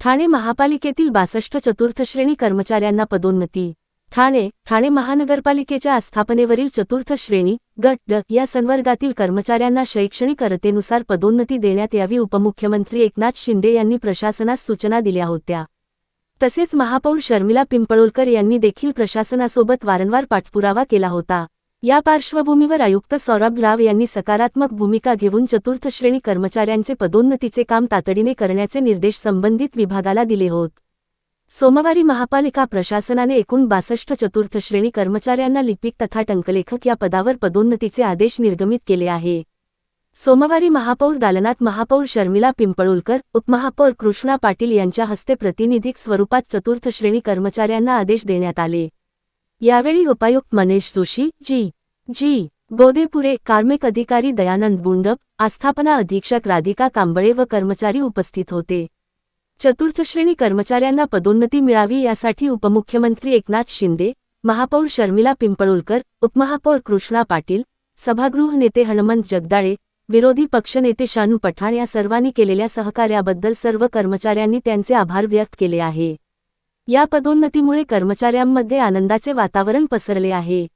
ठाणे महापालिकेतील 62 चतुर्थ श्रेणी कर्मचाऱ्यांना पदोन्नती। ठाणे महानगरपालिकेच्या आस्थापनेवरील चतुर्थ श्रेणी गट ड या संवर्गातील कर्मचाऱ्यांना शैक्षणिक अर्हतेनुसार पदोन्नती देण्यात यावी। उपमुख्यमंत्री एकनाथ शिंदे यांनी प्रशासनास सूचना दिल्या होत्या। तसेच महापौर शर्मिला पिंपळोलकर यांनी देखील प्रशासनासोबत वारंवार पाठपुरावा केला होता। या पार्श्वभूमीवर आयुक्त सौरभ राव यांनी सकारात्मक भूमिका घेऊन चतुर्थ श्रेणी कर्मचाऱ्यांचे पदोन्नतीचे काम तातडीने करण्याचे निर्देश संबंधित विभागाला दिले होत। सोमवारी महापालिका प्रशासनाने एकूण 62 चतुर्थ श्रेणी कर्मचाऱ्यांना लिपिक तथा टंकलेखक या पदावर पदोन्नतीचे आदेश निर्गमित केले आहे। सोमवारी महापौर दालनात महापौर शर्मिला पिंपळोलकर, उपमहापौर कृष्णा पाटील यांच्या हस्ते प्रातिनिधिक स्वरूपात चतुर्थ श्रेणी कर्मचाऱ्यांना आदेश देण्यात आले। यावेळी उपायुक्त मनीष जोशी, जी गोदेपुरे, कार्मिक अधिकारी दयानंद बुंडप, आस्थापना अधीक्षक राधिका कांबळे व कर्मचारी उपस्थित होते। चतुर्थ श्रेणी कर्मचाऱ्यांना पदोन्नती मिळावी यासाठी उपमुख्यमंत्री एकनाथ शिंदे, महापौर शर्मिला पिंपळोलकर, उपमहापौर कृष्णा पाटील, सभागृह नेते हनुमंत जगदाळे, विरोधी पक्षनेते शानू पठाण या सर्वांनी केलेल्या सहकार्याबद्दल सर्व कर्मचाऱ्यांनी त्यांचे आभार व्यक्त केले आहे। या पदोन्नतीमुळे कर्मचाऱ्यांमध्ये आनंदाचे वातावरण पसरले आहे।